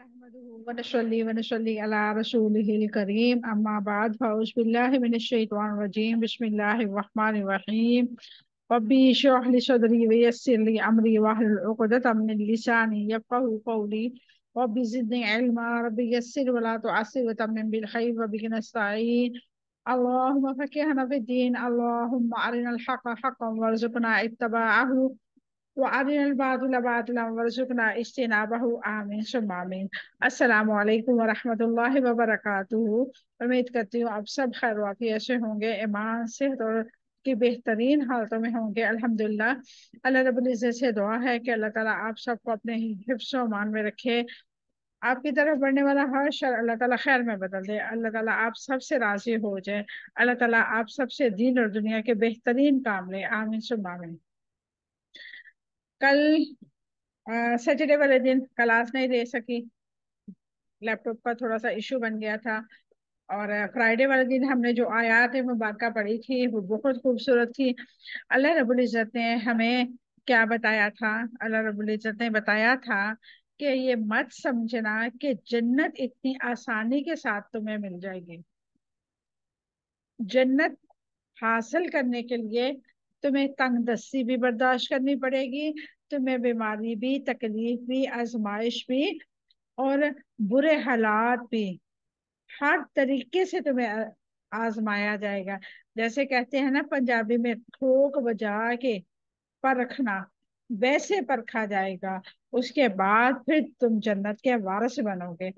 नहमदुहु व नसल्ली अला रसूलिहिल करीम अम्मा बाद फौज बिल्लाहि मिनश शैतानिर रजीम बिस्मिल्लाहिर रहमानिर रहीम रब्बी इश्रह ली सदरी व यस्सिर ली अमरी वाहलुल उक़दतम मिन लिसानी यफ़क़हू क़ौली रब्बी ज़िदनी इल्मा रब्बी यस्सिर व ला तुअस्सिर व तम्मिम बिल खैर व बिक नस्तईन अल्लाहुम्मा फ़क़िहना फ़िद्दीन अल्लाहुम्मा अरिनल हक़्क़ हक़्क़न वरज़ुक़ना इत्तिबाअहू वारिनल बातिला बातिला वरज़ुक़ना इज्तिनाबहू आमीन सुम्मा आमीन। अस्सलामु अलैकुम वरहमतुल्लाहि वबरकातुहू। उम्मीद करती हूँ आप सब खैर वाफियत से होंगे, ईमान सेहत और की बेहतरीन हालतों में होंगे। अल्हम्दुलिल्लाह। अल्लाह रब्बुल इज़्ज़त से दुआ है कि अल्लाह ताला आप सबको अपने हिफ्ज़ व अमान में रखे। आपकी तरफ बढ़ने वाला हर शर अल्लाह ताला खैर में बदल दे। अल्लाह ताला आप सबसे राजी हो जाए। अल्लाह ताला आप सबसे दीन और दुनिया के बेहतरीन काम ले, आमीन सुम्मा आमीन। कल सैटरडे वाले दिन क्लास नहीं दे सकी, लैपटॉप का थोड़ा सा इशू बन गया था। और फ्राइडे वाले दिन हमने जो आयत मुबारका पढ़ी थी वो बहुत खूबसूरत थी। अल्लाह रब्बुल इज़्ज़त ने हमें क्या बताया था? अल्लाह रब्बुल इज़्ज़त ने बताया था कि ये मत समझना कि जन्नत इतनी आसानी के साथ तुम्हें मिल जाएगी। जन्नत हासिल करने के लिए तुम्हें तंगदस्ती भी बर्दाश्त करनी पड़ेगी, तुम्हें बीमारी भी, तकलीफ भी, आजमाइश भी और बुरे हालात भी, हर तरीके से तुम्हें आजमाया जाएगा। जैसे कहते हैं ना पंजाबी में, ठोक बजा के परखना, वैसे परखा जाएगा। उसके बाद फिर तुम जन्नत के वारिस बनोगे।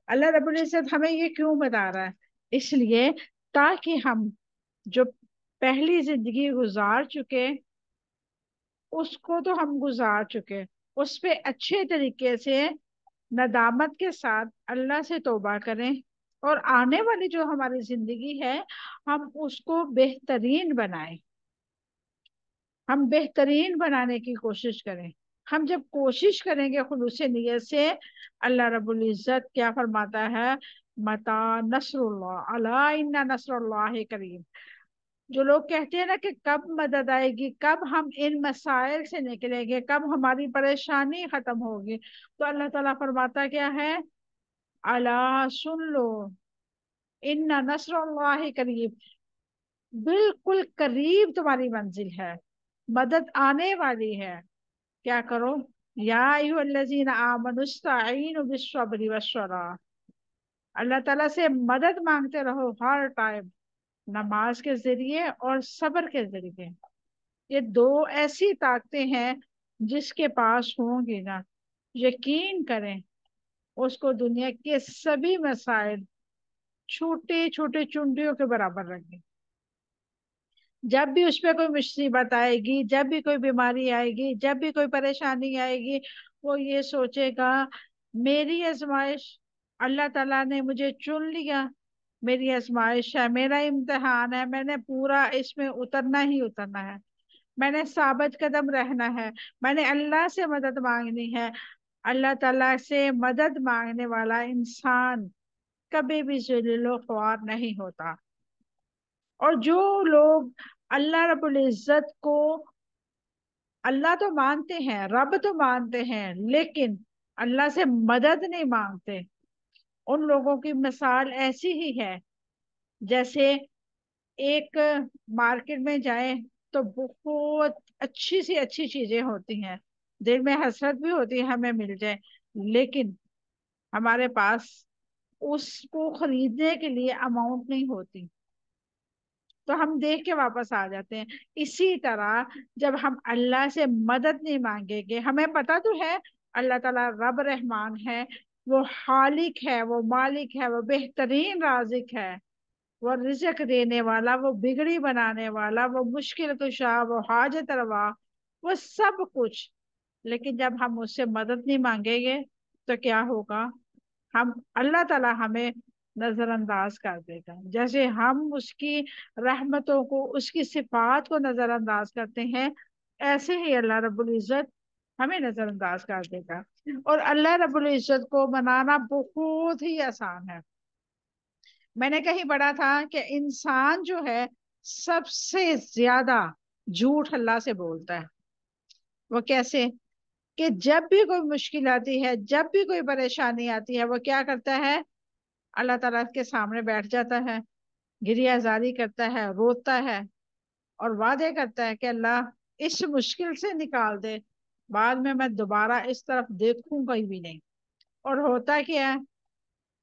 अल्लाह रब्बुल इज्जत हमें ये क्यों बता रहा है? इसलिए ताकि हम जो पहली जिंदगी गुजार चुके उसको तो हम गुजार चुके, उस पे अच्छे तरीके से नदामत के साथ अल्लाह से तौबा करें और आने वाली जो हमारी जिंदगी है हम उसको बेहतरीन बनाएं। हम बेहतरीन बनाने की कोशिश करें। हम जब कोशिश करेंगे खुलूस नियत से, अल्लाह रब्बुल इज्जत क्या फरमाता है? मता नसरुल्लाह अला इन्ना नसरुल्लाहि करीब। जो लोग कहते हैं ना कि कब मदद आएगी, कब हम इन मसाइल से निकलेंगे, कब हमारी परेशानी खत्म होगी, तो अल्लाह ताला फरमाता क्या है? अला सुन लो, इन्ना नसरुल्लाहि करीब, बिल्कुल करीब तुम्हारी मंजिल है, मदद आने वाली है। क्या करो? या अय्युहल्लज़ीना आमनुस्तईनु बिस्सब्रि वस्सलाह। अल्लाह ताला से मदद मांगते रहो हर टाइम, नमाज के जरिए और सब्र के जरिए। ये दो ऐसी ताकतें हैं जिसके पास होंगी ना, यकीन करें उसको दुनिया के सभी मसाइल छोटे छोटे चुंडियों के बराबर रखें। जब भी उस पर कोई मुसीबत आएगी, जब भी कोई बीमारी आएगी, जब भी कोई परेशानी आएगी, वो ये सोचेगा मेरी आजमाइश, अल्लाह ताला ने मुझे चुन लिया, मेरी आजमाइश है, मेरा इम्तिहान है, मैंने पूरा इसमें उतरना ही उतरना है, मैंने साबित कदम रहना है, मैंने अल्लाह से मदद मांगनी है। अल्लाह ताला से मदद मांगने वाला इंसान कभी भी ज़लील ख्वार नहीं होता। और जो लोग अल्लाह रब्बुल इज्जत को, अल्लाह तो मानते हैं, रब तो मानते हैं, लेकिन अल्लाह से मदद नहीं मांगते, उन लोगों की मिसाल ऐसी ही है जैसे एक मार्केट में जाए तो बहुत अच्छी सी अच्छी चीजें होती हैं, दिल में हसरत भी होती है हमें मिल जाए, लेकिन हमारे पास उसको खरीदने के लिए अमाउंट नहीं होती, तो हम देख के वापस आ जाते हैं। इसी तरह जब हम अल्लाह से मदद नहीं मांगेंगे, हमें पता तो है अल्लाह ताला रब रहमान है, वो खालिक है, वो मालिक है, वो बेहतरीन राजिक है, वो रिज़्क देने वाला, वो बिगड़ी बनाने वाला, वो मुश्किल कुशा, वो हाजत रवा, वो सब कुछ। लेकिन जब हम उससे मदद नहीं मांगेंगे तो क्या होगा? हम, अल्लाह ताला हमें नजरअंदाज कर देगा, जैसे हम उसकी रहमतों को, उसकी सिफात को नजरअंदाज करते हैं, ऐसे ही अल्लाह रब्बुल इज्जत हमें नजरअंदाज कर देगा। और अल्लाह रब्बुल इज्जत को मनाना बहुत ही आसान है। मैंने कहीं पढ़ा था कि इंसान जो है सबसे ज्यादा झूठ अल्लाह से बोलता है। वो कैसे? कि जब भी कोई मुश्किल आती है, जब भी कोई परेशानी आती है, वो क्या करता है? अल्लाह ताला के सामने बैठ जाता है, गिरियाजारी करता है, रोता है और वादे करता है कि अल्लाह इस मुश्किल से निकाल दे, बाद में मैं दोबारा इस तरफ देखूंगा ही भी नहीं। और होता क्या है?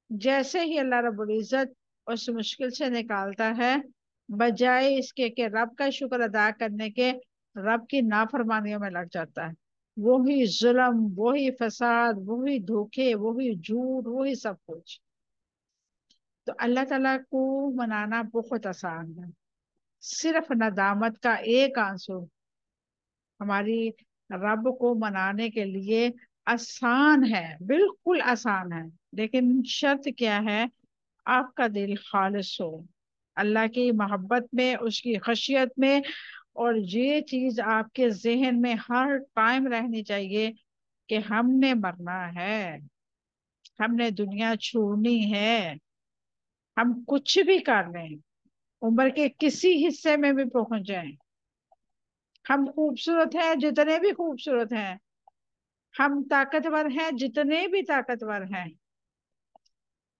जैसे ही अल्लाह रब्बुल इज्जत उस मुश्किल से निकालता है, बजाय इसके कि रब का शुक्र अदा करने के, रब की नाफरमानियों में लग जाता है। वही जुल्म, वही फसाद, वही धोखे, वही झूठ, वही सब कुछ। तो अल्लाह ताला को मनाना बहुत आसान है। सिर्फ नदामत का एक आंसू हमारी रब को मनाने के लिए आसान है, बिल्कुल आसान है। लेकिन शर्त क्या है? आपका दिल खालिस हो अल्लाह की मोहब्बत में, उसकी खशियत में। और ये चीज आपके जहन में हर टाइम रहनी चाहिए कि हमने मरना है, हमने दुनिया छोड़नी है। हम कुछ भी कर लें, उम्र के किसी हिस्से में भी पहुंच जाएं, हम खूबसूरत हैं जितने भी खूबसूरत हैं, हम ताकतवर हैं जितने भी ताकतवर हैं,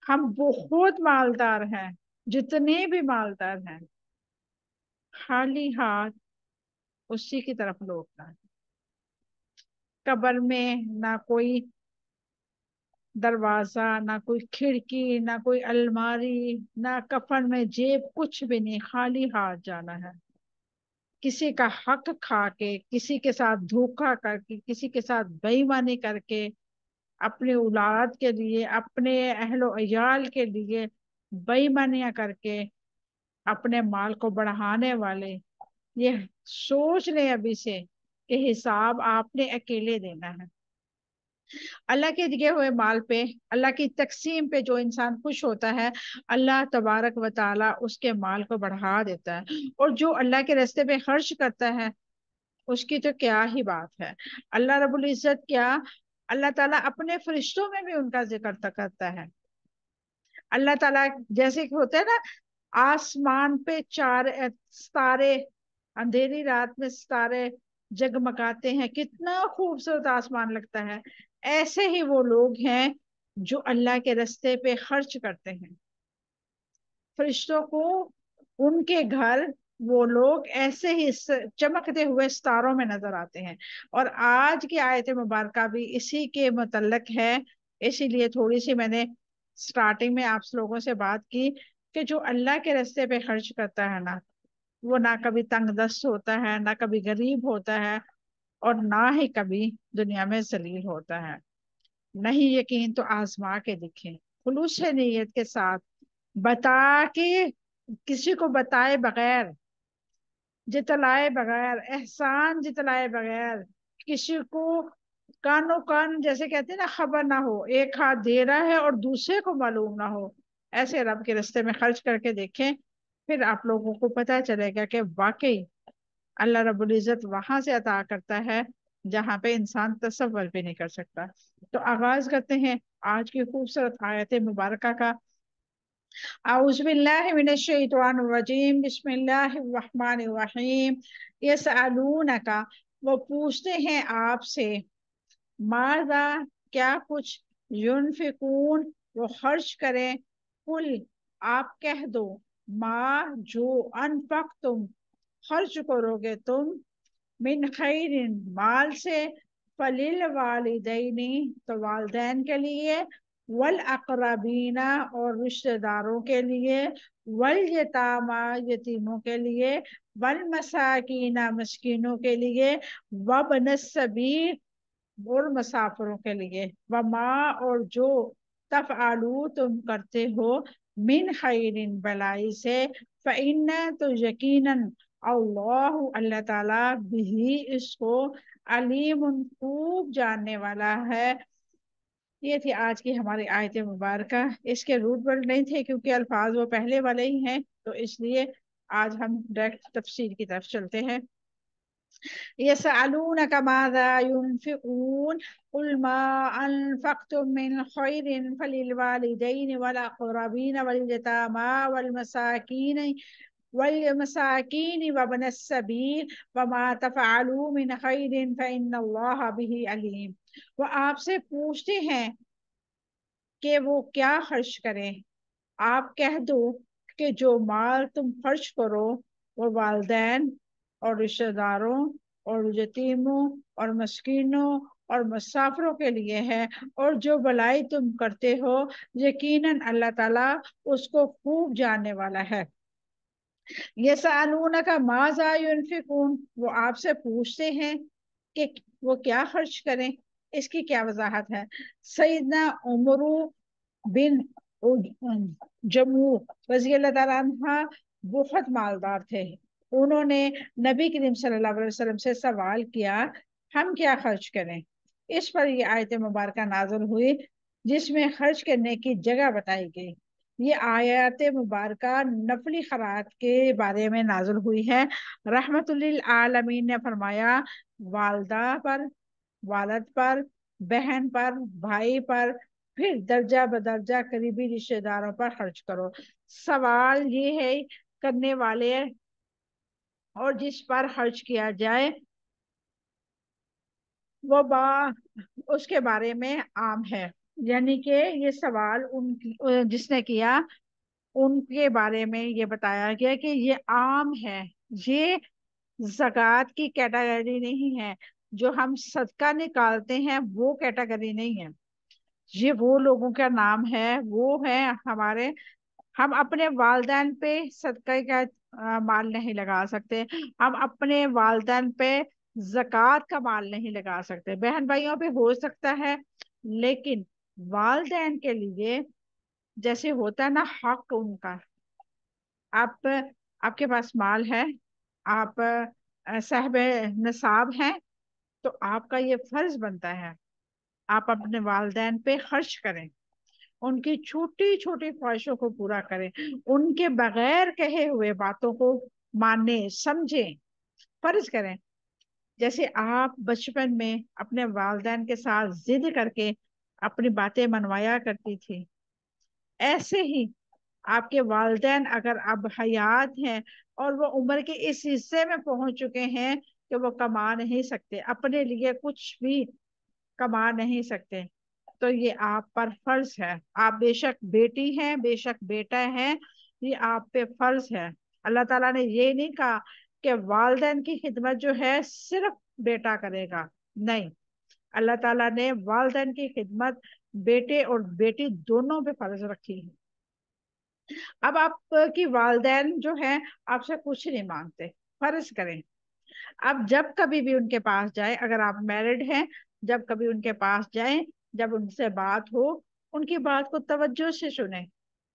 हम बहुत मालदार हैं जितने भी मालदार हैं, खाली हाथ उसी की तरफ लौटना है। कब्र में ना कोई दरवाजा, ना कोई खिड़की, ना कोई अलमारी, ना कफन में जेब, कुछ भी नहीं, खाली हाथ जाना है। किसी का हक खा के, किसी के साथ धोखा करके, किसी के साथ बेईमानी करके, अपने औलाद के लिए, अपने अहलो अयाल के लिए बेईमानियां करके, अपने माल को बढ़ाने वाले, ये सोच लें अभी से कि हिसाब आपने अकेले देना है। अल्लाह के दिए हुए माल पे, अल्लाह की तकसीम पे जो इंसान खुश होता है, अल्लाह तबारक व ताला उसके माल को बढ़ा देता है। और जो अल्लाह के रास्ते पे खर्च करता है, उसकी तो क्या ही बात है। अल्लाह रब्बुल इज्जत क्या, अल्लाह ताला अपने फरिश्तों में भी उनका जिक्र करता है। अल्लाह ताला जैसे कि होते हैं ना, आसमान पे चार सितारे, अंधेरी रात में सितारे जगमगाते हैं, कितना खूबसूरत आसमान लगता है। ऐसे ही वो लोग हैं जो अल्लाह के रास्ते पे खर्च करते हैं। फरिश्तों को उनके घर वो लोग ऐसे ही चमकते हुए सितारों में नजर आते हैं। और आज की आयत मुबारक भी इसी के मुतल्लक है। इसीलिए थोड़ी सी मैंने स्टार्टिंग में आप लोगों से बात की कि जो अल्लाह के रास्ते पे खर्च करता है ना, वो ना कभी तंग दस्त होता है, ना कभी गरीब होता है, और ना ही कभी दुनिया में जलील होता है। नहीं यकीन तो आजमा के दिखें, खुलूस नीयत के साथ, बता के, किसी को बताए बगैर, जितलाए बगैर, एहसान जितलाए बगैर, किसी को कानो कान जैसे कहते हैं ना, खबर ना हो, एक हाथ दे रहा है और दूसरे को मालूम ना हो, ऐसे रब के रास्ते में खर्च करके देखें। फिर आप लोगों को पता चलेगा कि वाकई अल्लाह रब्बुल इज्जत वहां से अता करता है जहां पे इंसान तसव्वुर भी नहीं कर सकता। तो आगाज करते हैं आज की खूबसूरत आयत मुबारक का। औज़ुबिल्लाहिमिनश्शैतानिर्रजीम, बिस्मिल्लाहिर्रहमानिर्रहीम। यसअलूनका, वो पूछते हैं आपसे, माज़ा, क्या कुछ, युनफिकून, वो खर्च करें, कुल, आप कह दो, माँ, जो, अनफक, तुम खर्च करोगे तुम, मिन खैरिन, माल से, फलिल वालिदैनी, तो वालदैन के लिए, वल अकरबीना, और रिश्तेदारों के लिए, वल यतामा, यतीमों के लिए, वल मसाकीना, मस्कीनों के लिए, वबन सबील, और मुसाफिरों के लिए, वमा, और जो, तफआलू, तुम करते हो, मिन खैरिन, भलाई से, फ़इन्ना, तो यकीनन, अल्लाह, अल्लाह ताला, बिही, इसको, अलीम, खूब जानने वाला है। ये थी आज की हमारी आयत मुबारक। इसके रूट वर्ड नहीं थे क्योंकि अल्फाज वो पहले वाले ही हैं, तो इसलिए आज हम डायरेक्ट तफसीर की तरफ चलते हैं। यसअलूनक माज़ा युनफिकून, कुल मा अनफक्तुम मिन खैरिन फलिल वालिदैन वल अक़रबीन वल यतामा वल मसाकीन वल मसाकीन वबन सबील वमा तफअलू मिन खैरिन फइन्नल्लाह बिही अलीम। वो आपसे पूछते हैं कि वो क्या खर्च करें। आप कह दो कि जो माल तुम खर्च करो वो वालदैन और रिश्तेदारों और यतीमों और मस्कीनों और मुसाफिरों के लिए है, और जो भलाई तुम करते हो यकीनन अल्लाह ताला उसको खूब जानने वाला है। ये सालून का माजा युनफिकून, वो आपसे पूछते हैं कि वो क्या खर्च करें, इसकी क्या वजाहत है। सईदना उमरू बिन जमू रजी अल्लाह तआला अन्हा बहुत मालदार थे। उन्होंने नबी करीम सल्लल्लाहु अलैहि वसल्लम से सवाल किया, हम क्या खर्च करें। इस पर ये आयत मुबारक नाज़िल हुई जिसमें खर्च करने की जगह बताई गई। ये आयत मुबारक नफली खैरात के बारे में नाज़िल हुई है। रहमतुल लिल आलमीन ने फरमाया, वालदा पर, वालद पर, बहन पर, भाई पर, फिर दर्जा बदर्जा करीबी रिश्तेदारों पर खर्च करो। सवाल ये है करने वाले और जिस पर खर्च किया जाए वो उसके बारे में आम है। यानी कि ये सवाल उन जिसने किया उनके बारे में ये बताया गया कि ये आम है। ये ज़कात की कैटेगरी नहीं है। जो हम सदका निकालते हैं वो कैटेगरी नहीं है। ये वो लोगों का नाम है, वो है हमारे। हम अपने वालदैन पे सदका का माल नहीं लगा सकते। हम अपने वालदैन पे जक़ात का माल नहीं लगा सकते। बहन भाइयों पे हो सकता है, लेकिन वालदैन के लिए जैसे होता है ना हक उनका। आप, आपके पास माल है, आप साहब नसाब हैं, तो आपका ये फर्ज बनता है आप अपने वालदैन पे खर्च करें, उनकी छोटी छोटी ख्वाहिशों को पूरा करें, उनके बगैर कहे हुए बातों को माने समझे, फर्ज करें। जैसे आप बचपन में अपने वालदैन के साथ जिद करके अपनी बातें मनवाया करती थी, ऐसे ही आपके वालदैन अगर अब हयात हैं और वो उम्र के इस हिस्से में पहुंच चुके हैं कि वो कमा नहीं सकते, अपने लिए कुछ भी कमा नहीं सकते, तो ये आप पर फर्ज है। आप बेशक बेटी हैं, बेशक बेटा है, ये आप पे फर्ज है। अल्लाह ताला ने ये नहीं कहा कि वालदैन की खिदमत जो है सिर्फ बेटा करेगा, नहीं। अल्लाह ताला ने वालदैन की खिदमत बेटे और बेटी दोनों पे फर्ज रखी है। अब आपकी वालदैन जो है आपसे कुछ नहीं मांगते, फर्ज करें। आप जब कभी भी उनके पास जाए, अगर आप मैरिड हैं, जब कभी उनके पास जाए, जब उनसे बात हो, उनकी बात को तवज्जो से सुने,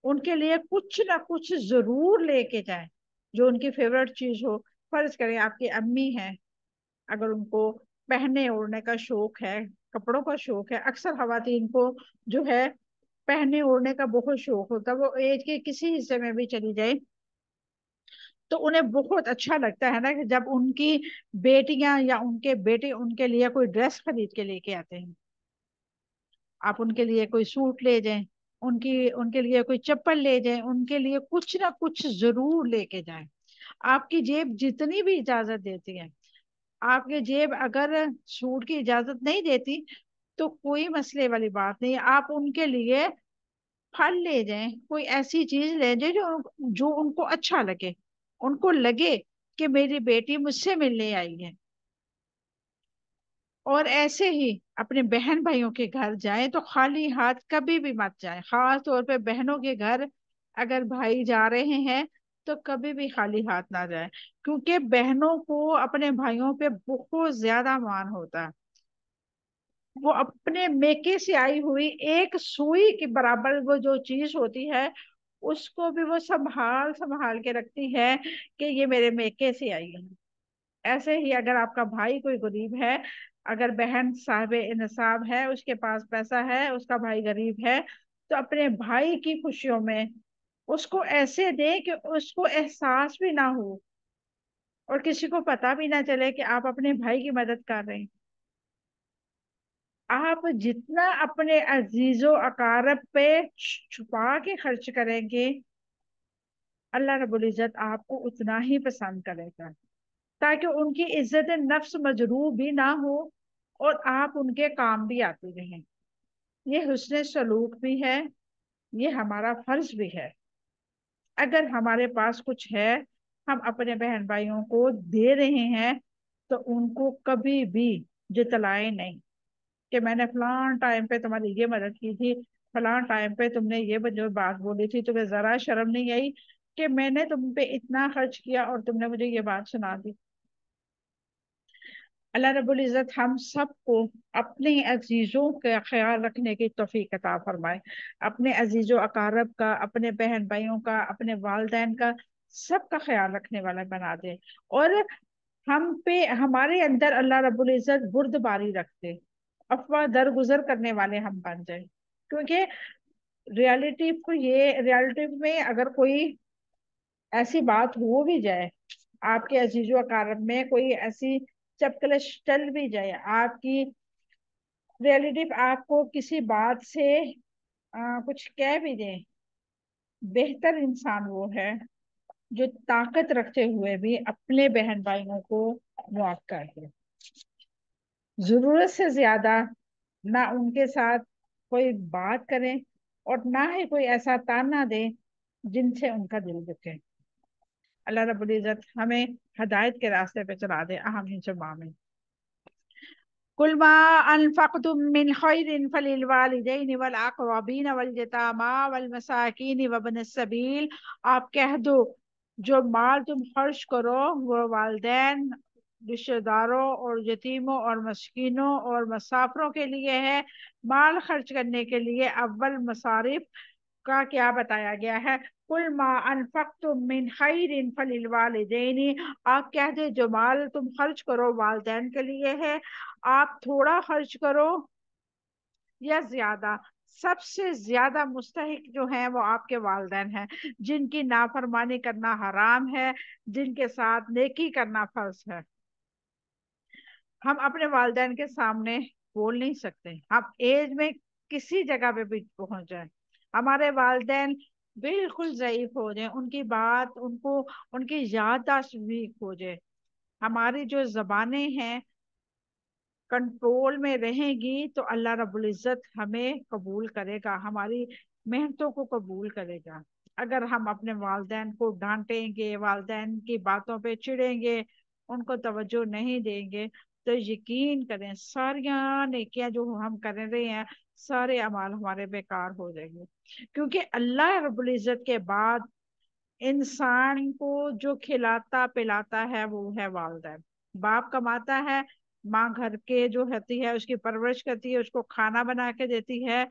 उनके लिए कुछ ना कुछ जरूर लेके जाए जो उनकी फेवरेट चीज हो। फर्ज करें आपकी अम्मी है, अगर उनको पहनने ओढ़ने का शौक है, कपड़ों का शौक है, अक्सर खवातीन को जो है पहनने ओढ़ने का बहुत शौक होता है, वो एज के किसी हिस्से में भी चली जाए तो उन्हें बहुत अच्छा लगता है ना कि जब उनकी बेटियां या उनके बेटे उनके लिए कोई ड्रेस खरीद के लेके आते हैं। आप उनके लिए कोई सूट ले जाएं, उनकी उनके लिए कोई चप्पल ले जाएं, उनके लिए कुछ ना कुछ जरूर लेके जाएं। आपकी जेब जितनी भी इजाजत देती है, आपकी जेब अगर सूट की इजाजत नहीं देती तो कोई मसले वाली बात नहीं, आप उनके लिए फल ले जाएं, कोई ऐसी चीज ले जाएं जो उनको अच्छा लगे, उनको लगे कि मेरी बेटी मुझसे मिलने आई है। और ऐसे ही अपने बहन भाइयों के घर जाएं तो खाली हाथ कभी भी मत जाएं, खास तौर पे बहनों के घर अगर भाई जा रहे हैं तो कभी भी खाली हाथ ना जाएं, क्योंकि बहनों को अपने भाइयों पे बहुत ज्यादा मान होता है। वो अपने मेके से आई हुई एक सुई के बराबर वो जो चीज होती है उसको भी वो संभाल संभाल के रखती है कि ये मेरे मेके से आई है। ऐसे ही अगर आपका भाई कोई गरीब है, अगर बहन साहिब निसाब है, उसके पास पैसा है, उसका भाई गरीब है, तो अपने भाई की खुशियों में उसको ऐसे दे कि उसको एहसास भी ना हो और किसी को पता भी ना चले कि आप अपने भाई की मदद कर रहे हैं। आप जितना अपने अजीजो अकारब पे छुपा के खर्च करेंगे, अल्लाह रब्बुल इज्जत आपको उतना ही पसंद करेगा, ताकि उनकी इज्जत नफ्स मजरूह भी ना हो और आप उनके काम भी आते रहें। ये हुस्न सलूक भी है, ये हमारा फर्ज भी है। अगर हमारे पास कुछ है, हम अपने बहन भाइयों को दे रहे हैं, तो उनको कभी भी जितलाए नहीं कि मैंने फलां टाइम पे तुम्हारी ये मदद की थी, फलां टाइम पे तुमने ये जो बात बोली थी, तुम्हें जरा शर्म नहीं आई कि मैंने तुम पे इतना खर्च किया और तुमने मुझे ये बात सुना दी। अल्लाह रब्बुल इज़्ज़त हम सबको अपने अजीजों का ख्याल रखने की तौफीक अता फरमाए, अपने अजीजों अकारब का, अपने बहन भाइयों का, अपने वालिदैन का, सबका ख्याल रखने वाला बना दे। और हम पे, हमारे अंदर अल्लाह रब्बुल इज़्ज़त बुर्दबारी रखते, अफवाह दरगुजर करने वाले हम बन जाए। क्योंकि रियलिटी में अगर कोई ऐसी बात हो भी जाए, आपके अजीजो अकारब में कोई ऐसी चपकलश चल भी जाए, आपकी रिलेटिव आपको किसी बात से कुछ कह भी दे, बेहतर इंसान वो है जो ताकत रखते हुए भी अपने बहन भाइयों को मुआफ कर दे। जरूरत से ज्यादा ना उनके साथ कोई बात करें और ना ही कोई ऐसा ताना दे जिनसे उनका दिल दुखे। अल्लाह रब्बुल इज्जत हमें हदायत के रास्ते पे चला दे, आमीन सुम्मा आमीन। कुल मा अनफक़तुम मिन खैरिन फलिल वालिदैन वल अक़रबीन वल यतामा वल मसाकीन वब्न सबील। आप कह दो, जो माल तुम खर्च करो वो वालिदैन, रिश्तेदारों और यतीमों और मस्कीनों और मुसाफिरों के लिए है। माल खर्च करने के लिए अव्वल मसारिफ का क्या बताया गया है? कुल मा अनफक़तुम मिन खैरिन फलिल वालिदैनी। आप कह दे, जो माल तुम खर्च करो वालिदैन के लिए है। आप थोड़ा खर्च करो या ज्यादा, सबसे ज्यादा मुस्तहिक जो है वो आपके वालिदैन हैं, जिनकी नाफरमानी करना हराम है, जिनके साथ नेकी करना फर्ज है। हम अपने वालिदैन के सामने बोल नहीं सकते, हम एज में किसी जगह पे भी पहुंच जाए, हमारे वालिदैन बिल्कुल ज़ईफ हो जाए, उनकी बात उनको, उनकी याददाश्त वीक हो जाए, हमारी जो जबानें हैं कंट्रोल में रहेगी, तो अल्लाह रब्बुल इज्जत हमें कबूल करेगा, हमारी मेहनतों को कबूल करेगा। अगर हम अपने वालिदैन को डांटेंगे, वालिदैन की बातों पे चिढ़ेंगे, उनको तवज्जो नहीं देंगे, तो यकीन करें सारिया नेकियां जो हम कर रहे हैं, सारे अमाल हमारे बेकार हो जाएंगे। क्योंकि अल्लाह रब्बुल इज्जत के बाद इंसान को जो खिलाता पिलाता है वो है वालिदैन। बाप कमाता है, माँ घर के जो होती है उसकी परवरिश करती है, उसको खाना बना के देती है।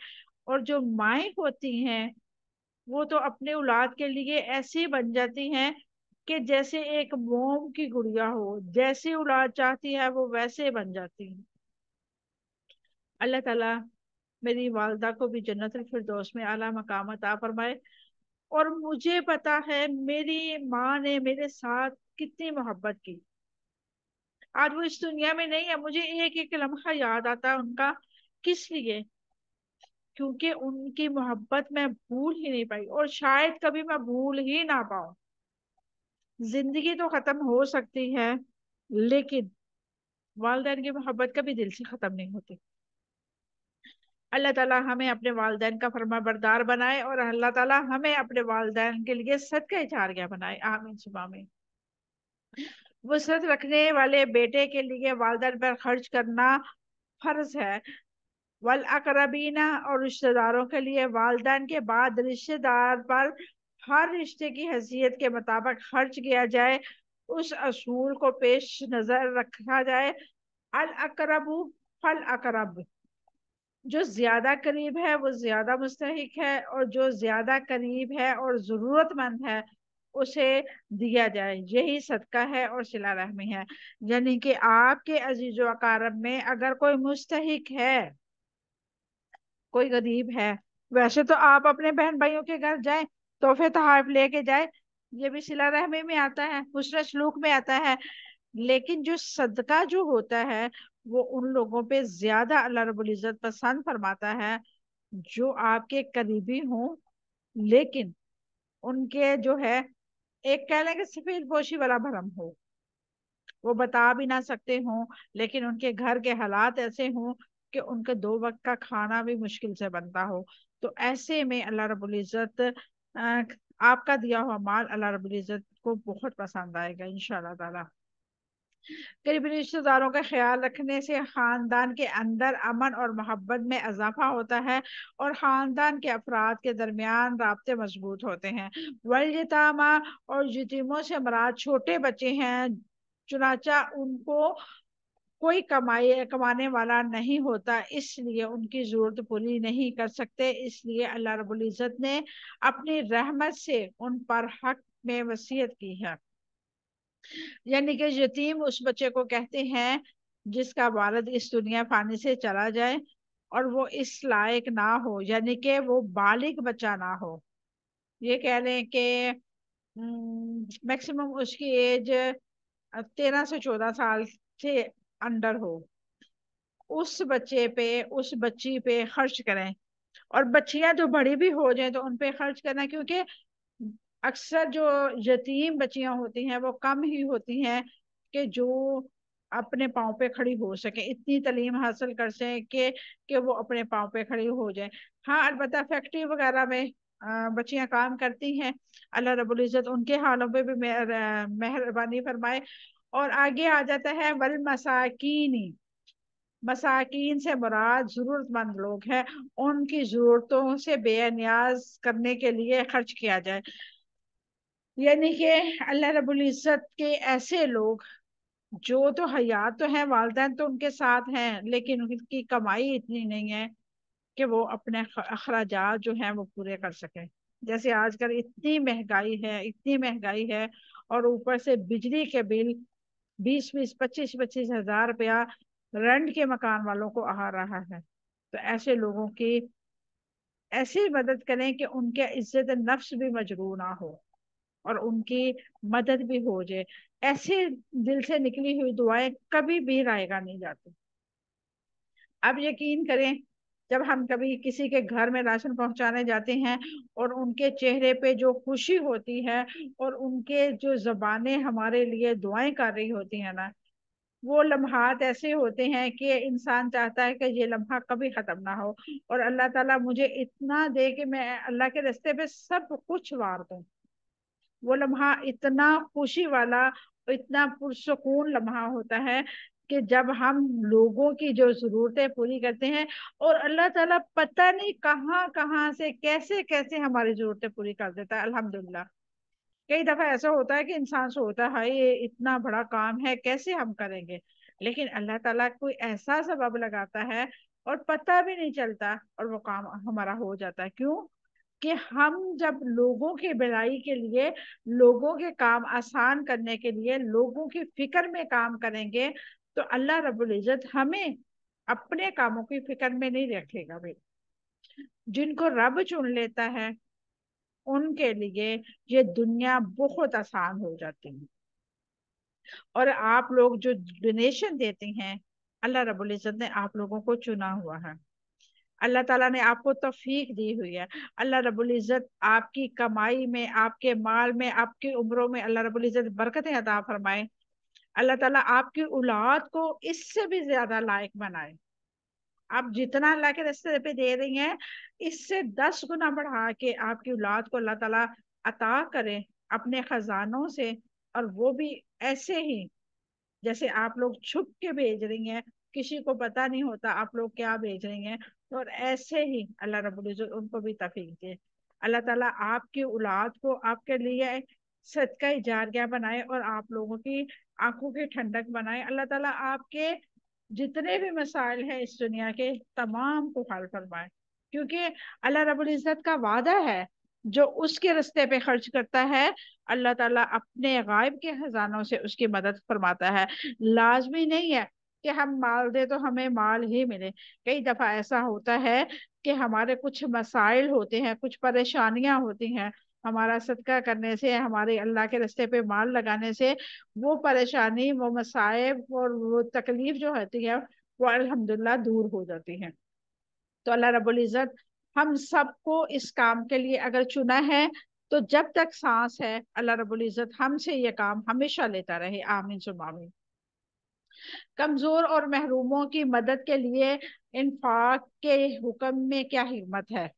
और जो माएँ होती हैं वो तो अपने औलाद के लिए ऐसी बन जाती हैं कि जैसे एक मोम की गुड़िया हो, जैसी औलाद चाहती है वो वैसे बन जाती है। अल्लाह ताला मेरी वालदा को भी जन्नतुल फिरदौस में आला मकाम अता फरमाए। और मुझे पता है मेरी माँ ने मेरे साथ कितनी मोहब्बत की। आज वो इस दुनिया में नहीं है, मुझे एक एक लम्हा याद आता है उनका। किस लिए? क्योंकि उनकी मोहब्बत मैं भूल ही नहीं पाई और शायद कभी मैं भूल ही ना पाऊं। जिंदगी तो खत्म हो सकती है, लेकिन वालिदैन की मोहब्बत कभी दिल से खत्म नहीं होती। अल्लाह ताला हमें अपने वालिदैन का फरमा बरदार बनाए और अल्लाह ताला हमें अपने वालिदैन के लिए सदका जारिया बनाए, आमीन सुबह आमीन। वसरत रखने वाले बेटे के लिए वालिदैन पर खर्च करना फर्ज है। वल अकरबीना, और रिश्तेदारों के लिए वालिदैन के बाद रिश्तेदार पर हर रिश्ते की हैसियत के मुताबिक खर्च किया जाए, उस असूल को पेश नजर रखा जाए। अल अकरबू फल अकरब, जो ज्यादा करीब है वो ज्यादा मुस्तहिक है, और जो ज्यादा करीब है और जरूरतमंद है उसे दिया जाए, यही सदका है और सिला रहमी है। यानी कि आपके अजीजो अकारब में अगर कोई मुस्तहिक है, कोई गरीब है, वैसे तो आप अपने बहन भाइयों के घर जाएं, तोहफे तोहफ लेके जाए, ये भी सिला रहमी में आता है, हुस्न सलूक में आता है। लेकिन जो सदका जो होता है वो उन लोगों पे ज्यादा अल्लाह रब्बुल इज्जत पसंद फरमाता है जो आपके करीबी हों, लेकिन उनके जो है एक कह लें कि सफेद पोशी वाला भरम हो, वो बता भी ना सकते हों, लेकिन उनके घर के हालात ऐसे हों कि उनके 2 वक्त का खाना भी मुश्किल से बनता हो। तो ऐसे में अल्लाह रब्बुल इज्जत आपका दिया हुआ माल अल्लाह रब्बुल इज्जत को बहुत पसंद आएगा इंशाल्लाह ताला। करीबी रिश्तेदारों का ख्याल रखने से खानदान के अंदर अमन और मोहब्बत में इजाफा होता है और खानदान के अफराद के दरमियान राब्ते मजबूत होते हैं। वलयतामा और यतीमों से मराद छोटे बच्चे हैं, चुनाचा उनको कोई कमाने वाला नहीं होता, इसलिए उनकी जरूरत पूरी नहीं कर सकते। इसलिए अल्लाह रब्बुल इज्जत ने अपनी रहमत से उन पर हक में वसीयत की है। यानी कि यतीम उस बच्चे को कहते हैं जिसका वालिद इस दुनिया फानी से चला जाए और वो इस लायक ना हो, यानी कि वो बालिग बच्चा ना हो। ये कह लें कि मैक्सिमम उसकी एज 13 से 14 साल से अंडर हो, उस बच्चे पे उस बच्ची पे खर्च करें। और बच्चियां जो बड़ी भी हो जाए तो उन पे खर्च करना, क्योंकि अक्सर जो यतीम बच्चियां होती हैं वो कम ही होती हैं कि जो अपने पाँव पे खड़ी हो सके, इतनी तालीम हासिल कर सके कि वो अपने पाँव पे खड़ी हो जाए। हाँ, अलबत्ता फैक्ट्री वगैरह में बच्चियां काम करती हैं, अल्लाह रब्बुल इज्जत उनके हालों पे भी मेहरबानी फरमाए। और आगे आ जाता है वल मसाकीनी, मसाकीन से मुराद जरूरतमंद लोग हैं, उनकी जरूरतों से बेनियाज करने के लिए खर्च किया जाए। यानी कि अल्लाह रब्बुल इज्जत के ऐसे लोग जो तो हयात तो हैं, वालिदैन तो उनके साथ हैं, लेकिन उनकी कमाई इतनी नहीं है कि वो अपने अखराजात जो हैं वो पूरे कर सकें। जैसे आजकल इतनी महंगाई है, इतनी महंगाई है, और ऊपर से बिजली के बिल 20-20, 25-25 हजार रुपया रेंट के मकान वालों को आ रहा है। तो ऐसे लोगों की ऐसी मदद करें कि उनके इज्जत नफ्स भी मजरू ना हो और उनकी मदद भी हो जाए। ऐसे दिल से निकली हुई दुआएं कभी भी रायगा नहीं जाती। अब यकीन करें, जब हम कभी किसी के घर में राशन पहुंचाने जाते हैं और उनके चेहरे पे जो खुशी होती है और उनके जो जबानें हमारे लिए दुआएं कर रही होती है ना, वो लम्हात ऐसे होते हैं कि इंसान चाहता है कि ये लम्हा कभी खत्म ना हो और अल्लाह ताला मुझे इतना दे कि मैं अल्लाह के रास्ते पे सब कुछ वार दूं। वो लम्हा इतना खुशी वाला, इतना पुरसुकून लम्हा होता है कि जब हम लोगों की जो जरूरतें पूरी करते हैं और अल्लाह ताला पता नहीं कहाँ कहाँ से कैसे कैसे हमारी जरूरतें पूरी कर देता है, अल्हम्दुलिल्लाह। कई दफा ऐसा होता है कि इंसान सोचता है ये इतना बड़ा काम है कैसे हम करेंगे, लेकिन अल्लाह ताला कोई ऐसा सबब लगाता है और पता भी नहीं चलता और वो काम हमारा हो जाता है। क्यों? कि हम जब लोगों की भलाई के लिए, लोगों के काम आसान करने के लिए, लोगों की फिक्र में काम करेंगे, तो अल्लाह रब्बुल इज्जत हमें अपने कामों की फिक्र में नहीं रखेगा भाई। जिनको रब चुन लेता है उनके लिए ये दुनिया बहुत आसान हो जाती है। और आप लोग जो डोनेशन देते हैं, अल्लाह रब्बुल इज्जत ने आप लोगों को चुना हुआ है, अल्लाह ताला ने आपको तौफीक दी हुई है। अल्लाह रब्बुल इज्जत आपकी कमाई में, आपके माल में, आपकी उम्रों में अल्लाह रब्बुल इज्जत बरकतें अता फरमाए। अल्लाह ताला आपकी औलाद को इससे भी ज्यादा लायक बनाए। आप जितना अल्लाह के रास्ते पे दे रही हैं, इससे 10 गुना बढ़ा के आपकी औलाद को अल्लाह ताला अता करे अपने खजानों से। और वो भी ऐसे ही जैसे आप लोग छुप के भेज रही हैं, किसी को पता नहीं होता आप लोग क्या भेज रही हैं, और ऐसे ही अल्लाह रब्बुल इज्जत उनको भी तौफीक दे। अल्लाह ताला आपकी औलाद को आपके लिए सदका जारिया बनाए और आप लोगों की आंखों की ठंडक बनाए। अल्लाह ताला आपके जितने भी मसाइल हैं इस दुनिया के तमाम को हल फरमाए, क्योंकि अल्लाह रब्बुल इज्जत का वादा है जो उसके रास्ते पे खर्च करता है, अल्लाह ताला अपने गायब के खजानों से उसकी मदद फरमाता है। लाजमी नहीं है कि हम माल दे तो हमें माल ही मिले। कई दफा ऐसा होता है कि हमारे कुछ मसाइल होते हैं, कुछ परेशानियां होती हैं, हमारा सदका करने से, हमारे अल्लाह के रास्ते पे माल लगाने से वो परेशानी, वो मसाइब और वो तकलीफ जो होती है वो अल्हम्दुलिल्लाह दूर हो जाती है। तो अल्लाह रब्बुल इज्जत हम सबको इस काम के लिए अगर चुना है, तो जब तक सांस है अल्लाह रब्बुल इज्जत हमसे ये काम हमेशा लेता रहे, आमीन सुम्मा आमीन। कमजोर और महरूमों की मदद के लिए इंफाक के हुक्म में क्या हिकमत है?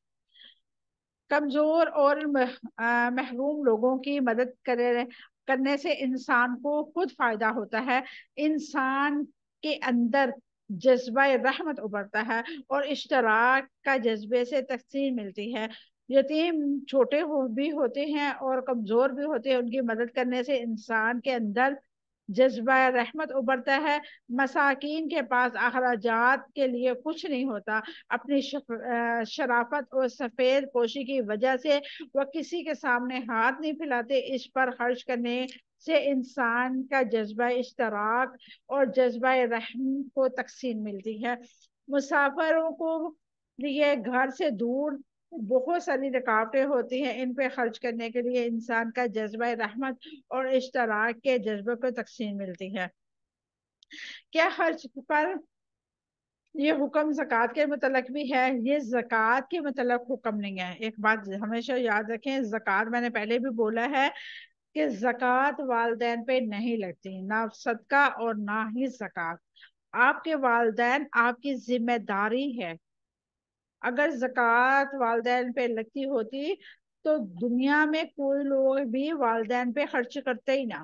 कमजोर और महरूम लोगों की मदद करने से इंसान को खुद फायदा होता है। इंसान के अंदर जज्बा रहमत उभरता है और इश्तराक का जज्बे से तकसीम मिलती है। यतीम छोटे भी होते हैं और कमजोर भी होते हैं, उनकी मदद करने से इंसान के अंदर जज्बा रहमत उभरता है। मसाकीन के पास अखराजात के लिए कुछ नहीं होता। अपनी शराफत और सफेद पोशी की वजह से वह किसी के सामने हाथ नहीं फैलाते। इस पर खर्च करने से इंसान का जज्बा इश्तराक और जज्बा रहम को तकसीम मिलती है। मुसाफिरों को लिए घर से दूर बहुत सारी रुकावटें होती हैं, इन पे खर्च करने के लिए इंसान का जज्बा रहमत और इश्तराक के जज्बे को तकसीम मिलती है। क्या खर्च पर ये हुक्म ज़कात के मुतल्लिक़ भी है? ये ज़कात के मुतल्लिक़ हुक्म नहीं है। एक बात हमेशा याद रखें, ज़कात मैंने पहले भी बोला है कि ज़कात वालदैन पे नहीं लगती, ना सदका और ना ही ज़कात। आपके वालदैन आपकी जिम्मेदारी है। अगर ज़कात वालदैन पे लगती होती तो दुनिया में कोई लोग भी वालदैन पे खर्च करते ही ना।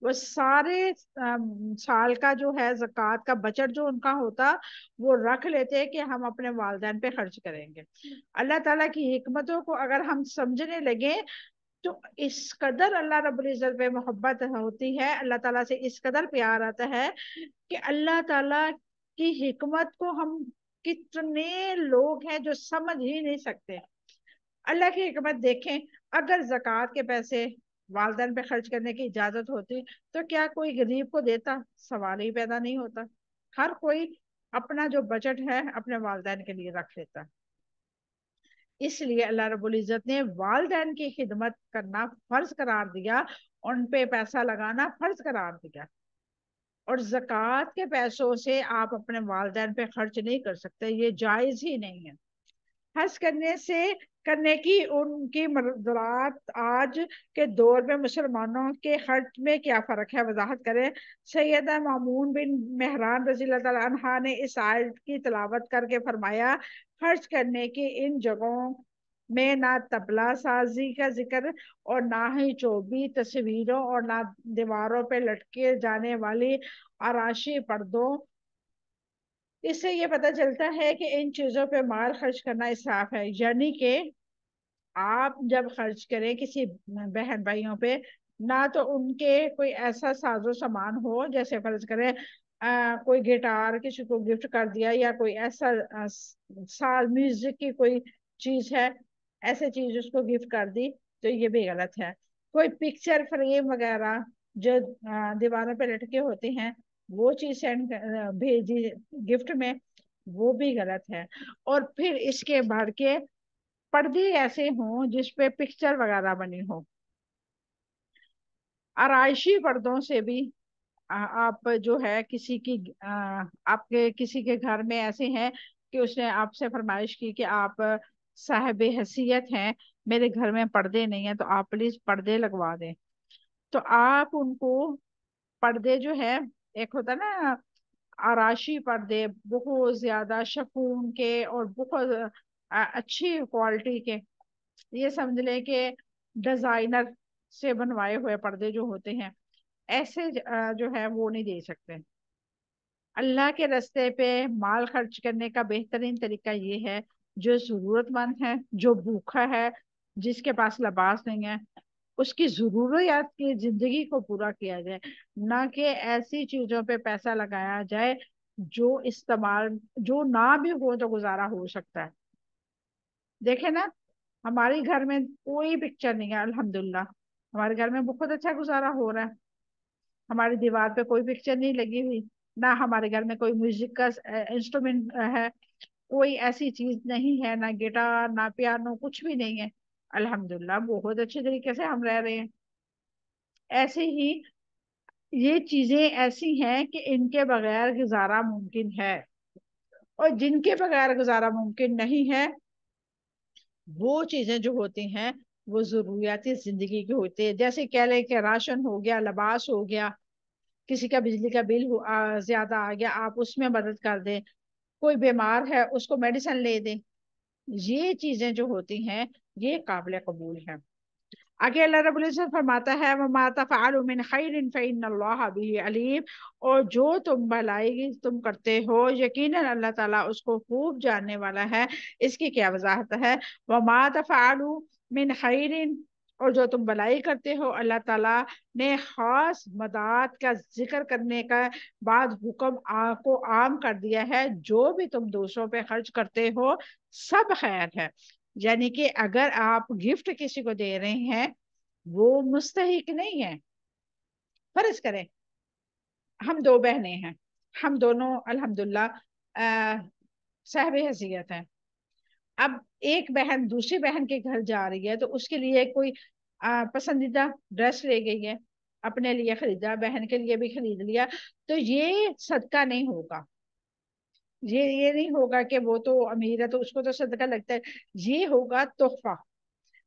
वो सारे साल का जो है ज़कात का बजट जो उनका होता वो रख लेते कि हम अपने वालदैन पे खर्च करेंगे। अल्लाह ताला की हिकमतों को अगर हम समझने लगे तो इस कदर अल्लाह रब्बुल इज्जत पे मोहब्बत होती है, अल्लाह ताला से इस कदर प्यार आता है कि अल्लाह ताला की हिकमत को हम कितने लोग हैं जो समझ ही नहीं सकते। अल्लाह की हिकमत देखें, अगर जक़ात के पैसे वालदैन पे खर्च करने की इजाजत होती तो क्या कोई गरीब को देता? सवाल ही पैदा नहीं होता। हर कोई अपना जो बजट है अपने वालदैन के लिए रख लेता। इसलिए अल्लाह रब्बुल इज्जत ने वालदैन की खिदमत करना फर्ज करार दिया, उन पे पैसा लगाना फर्ज करार दिया। और जक़ात के पैसों से आप अपने वालदैन पे खर्च नहीं कर सकते, ये जायज ही नहीं है। हज करने की उनकी मर्दरात आज के दौर में मुसलमानों के खर्च में क्या फर्क है, वजाहत करें। सैयदा मामून बिन मेहरान रज़ी अल्लाह ताला अन्हा ने इस आयत की तिलावत करके फरमाया, खर्च करने की इन जगहों में ना तबला साजी का जिक्र और ना ही चौबी तस्वीरों और ना दीवारों पे लटके जाने वाली आराशी पर्दों। इससे ये पता चलता है कि इन चीजों पे माल खर्च करना इसराफ है। यानी कि आप जब खर्च करें किसी बहन भाइयों पे, ना तो उनके कोई ऐसा साजो सामान हो, जैसे फर्ज करें कोई गिटार किसी को गिफ्ट कर दिया या कोई ऐसा साज म्यूजिक की कोई चीज है, ऐसे चीज उसको गिफ्ट कर दी तो ये भी गलत है। कोई पिक्चर फ्रेम वगैरह जो दीवारों पे लटके होते हैं वो चीज सेंड भेजी गिफ्ट में, वो भी गलत है। और फिर इसके बढ़ के पर्दे ऐसे हों जिसपे पिक्चर वगैरह बनी हो। आराइशी पर्दों से भी आप जो है किसी की आपके किसी के घर में ऐसे हैं कि उसने आपसे फरमाइश की कि आप साहिब हैसियत हैं, मेरे घर में पर्दे नहीं है तो आप प्लीज पर्दे लगवा दें। तो आप उनको पर्दे जो है, एक होता ना आराशी पर्दे, बहुत ज्यादा शकून के और बहुत अच्छी क्वालिटी के, ये समझ ले कि डिजाइनर से बनवाए हुए पर्दे जो होते हैं, ऐसे जो है वो नहीं दे सकते। अल्लाह के रास्ते पे माल खर्च करने का बेहतरीन तरीका ये है, जो जरूरतमंद है, जो भूखा है, जिसके पास लिबास नहीं है, उसकी जरूरियात की जिंदगी को पूरा किया जाए, ना कि ऐसी चीजों पे पैसा लगाया जाए जो इस्तेमाल जो ना भी हो तो गुजारा हो सकता है। देखे ना, हमारे घर में कोई पिक्चर नहीं है अल्हम्दुलिल्लाह, हमारे घर में बहुत अच्छा गुजारा हो रहा है। हमारी दीवार पे कोई पिक्चर नहीं लगी हुई, ना हमारे घर में कोई म्यूजिक का इंस्ट्रूमेंट है, कोई ऐसी चीज नहीं है, ना गिटार ना पियानो, कुछ भी नहीं है। अल्हम्दुलिल्लाह बहुत अच्छे तरीके से हम रह रहे हैं। ऐसे ही ये चीजें ऐसी हैं कि इनके बगैर गुजारा मुमकिन है, और जिनके बगैर गुजारा मुमकिन नहीं है वो चीजें जो होती हैं वो जरूरियाती जिंदगी की होती है। जैसे कह लें कि राशन हो गया, लिबास हो गया, किसी का बिजली का बिल ज्यादा आ गया, आप उसमें मदद कर दें, कोई बीमार है उसको मेडिसिन ले दें। ये चीजें जो होती हैं ये काबिल कबूल है। आगे अल्लाह रब्बुल इज्जत फरमाता है, वमा तफ़अलु मिन खैरिन फ़इन्नल्लाह बिही अलीम। और जो तुम भलाई तुम करते हो, यकीनन अल्लाह ताला उसको खूब जानने वाला है। इसकी क्या वजाहत है? वमा तफ़अलु मिन खैरिन, और जो तुम भलाई करते हो, अल्लाह ताला ने खास मदद का जिक्र करने का बाद हुक्म को आम कर दिया है। जो भी तुम दूसरों पे खर्च करते हो सब खैर है। यानी कि अगर आप गिफ्ट किसी को दे रहे हैं, वो मुस्तहिक नहीं है। फर्ज करें हम दो बहनें हैं, हम दोनों अल्हम्दुलिल्लाह साहब हैसियत हैं। अब एक बहन दूसरी बहन के घर जा रही है तो उसके लिए कोई पसंदीदा ड्रेस ले गई है, अपने लिए खरीदा, बहन के लिए भी खरीद लिया, तो ये सदका नहीं होगा। ये नहीं होगा कि वो तो अमीर है तो उसको तो सदका लगता है। ये होगा तोहफा।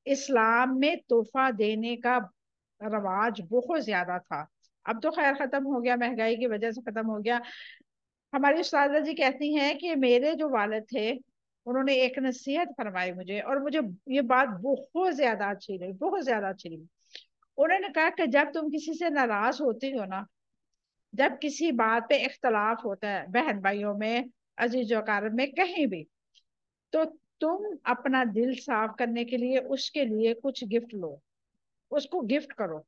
इस्लाम में तोहफा देने का रवाज बहुत ज्यादा था। अब तो खैर खत्म हो गया, महंगाई की वजह से खत्म हो गया। हमारी उस्तादा जी कहती हैं कि मेरे जो वालिद थे उन्होंने एक नसीहत फरमाई मुझे, और मुझे ये बात बहुत ज्यादा अच्छी लगी, बहुत ज्यादा अच्छी लगी। उन्होंने कहा कि जब तुम किसी से नाराज होती हो ना, जब किसी बात पे इख्तलाफ होता है बहन भाइयों में, अजीजों कारब में, कहीं भी, तो तुम अपना दिल साफ करने के लिए उसके लिए कुछ गिफ्ट लो, उसको गिफ्ट करो।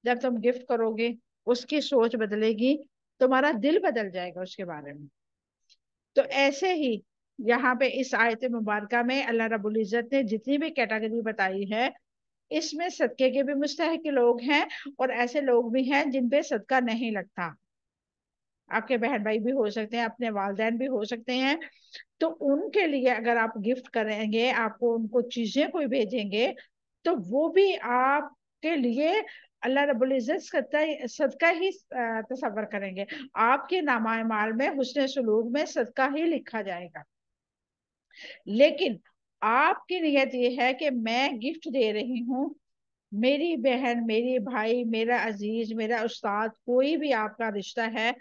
जब तुम गिफ्ट करोगे उसकी सोच बदलेगी, तुम्हारा दिल बदल जाएगा उसके बारे में। तो ऐसे ही यहाँ पे इस आयत मुबारक में अल्लाह रब्बुल इज्जत ने जितनी भी कैटेगरी बताई है, इसमें सदके के भी मुस्तहिक लोग हैं और ऐसे लोग भी हैं जिन पे सदका नहीं लगता। आपके बहन भाई भी हो सकते हैं, अपने वालदैन भी हो सकते हैं। तो उनके लिए अगर आप गिफ्ट करेंगे, आपको उनको चीजें कोई भेजेंगे, तो वो भी आपके लिए अल्लाह रब्बुल इज्जत सदका सदका ही तसव्वुर करेंगे। आपके नामा माल में हुस्न सलूक में सदका ही लिखा जाएगा। लेकिन आपकी नियत ये है कि मैं गिफ्ट दे रही हूँ, मेरी बहन, मेरी भाई, मेरा अजीज, मेरा उस्ताद, कोई भी आपका रिश्ता है,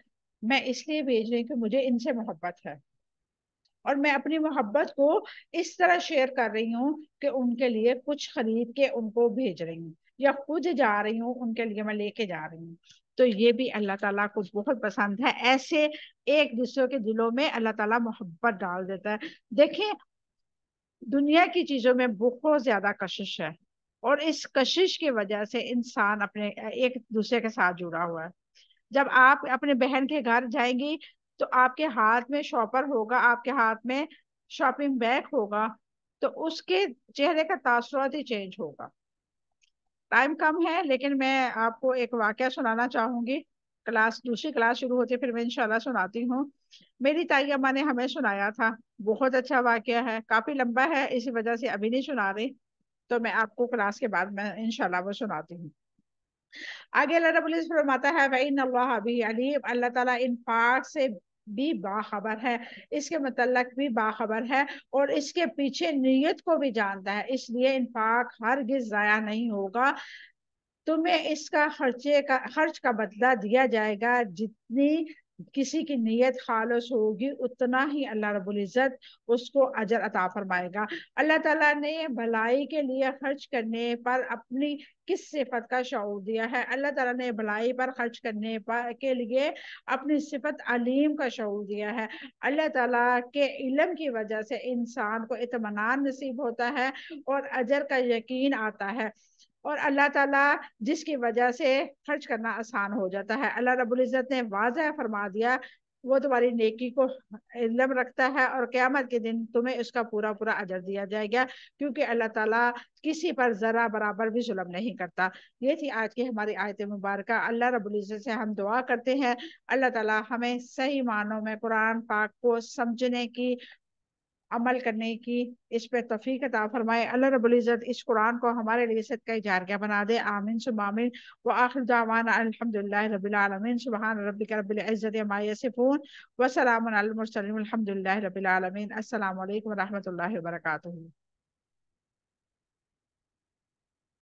मैं इसलिए भेज रही हूँ कि मुझे इनसे मोहब्बत है, और मैं अपनी मोहब्बत को इस तरह शेयर कर रही हूँ कि उनके लिए कुछ खरीद के उनको भेज रही हूँ, या खुद जा रही हूँ उनके लिए, मैं लेके जा रही हूँ। तो ये भी अल्लाह ताला को बहुत पसंद है। ऐसे एक दूसरे के दिलों में अल्लाह ताला मोहब्बत डाल देता है। देखिए, दुनिया की चीजों में बहुत ज्यादा कशिश है, और इस कशिश की वजह से इंसान अपने एक दूसरे के साथ जुड़ा हुआ है। जब आप अपने बहन के घर जाएंगी तो आपके हाथ में शॉपर होगा, आपके हाथ में शॉपिंग बैग होगा, तो उसके चेहरे का तासुरात ही चेंज होगा। टाइम कम है लेकिन मैं आपको एक वाकया सुनाना चाहूंगी। दूसरी क्लास शुरू होती है फिर मैं इंशाल्लाह सुनाती हूँ। मेरी ताई अम्मा ने हमें सुनाया था, बहुत अच्छा वाकया है, काफी लंबा है इसी वजह से अभी नहीं सुना रही, तो मैं आपको क्लास के बाद मैं इंशाल्लाह वो सुनाती हूँ। आगे अल्लाह रब्बुल इज्जत फरमाता है, व इन्नल्लाह बिही अलीम, अल्लाह ताला इन्फाक से भी बाखबर है, इसके मतलब भी बाखबर है, और इसके पीछे नीयत को भी जानता है, इसलिए इन्फाक हरगिज जाया नहीं होगा। तुम्हें इसका खर्च का बदला दिया जाएगा। जितनी किसी की नीयत खालस होगी उतना ही अल्लाह रब्बुल इज्जत उसको अजर अता फरमाएगा। अल्लाह ताला ने भलाई के लिए खर्च करने पर अपनी किस सिफत का शऊर दिया है? अल्लाह ताला ने भलाई पर खर्च करने पर के लिए अपनी सिफत अलीम का शऊर दिया है। अल्लाह ताला के इल्म की वजह से इंसान को इत्मीनान नसीब होता है और अजर का यकीन आता है, और अल्लाह ताला जिसकी वजह से खर्च करना आसान हो जाता है। अल्लाह रब्बुल इज्जत ने वाज़ह फरमा दिया, वो तुम्हारी नेकी को इल्म रखता है और क़यामत के दिन तुम्हें उसका पूरा पूरा अजर दिया जाएगा, क्योंकि अल्लाह ताला किसी पर जरा बराबर भी जुल्म नहीं करता। ये थी आज की हमारी आयत मुबारक। अल्लाह रब्बुल इज्जत से हम दुआ करते हैं अल्लाह ताला हमें सही मानों में कुरान पाक को समझने की, अमल करने की, इस पे तौफीक अता फरमाए। अल्लाह रब्बुल इज्जत इस कुरान को हमारे लिए सदका जारिया बना दे। आमीन सुम्मा आमीन। व आखिर दावाना अल्हम्दुलिल्लाहि रब्बिल आलमीन। सुब्हान रब्बिका रब्बिल इज्जति अम्मा यसिफून व सलामुन अलल मुरसलीन वल्हम्दुलिल्लाहि रब्बिल आलमीन। अस्सलामु अलैकुम व रहमतुल्लाहि व बरकातुहू।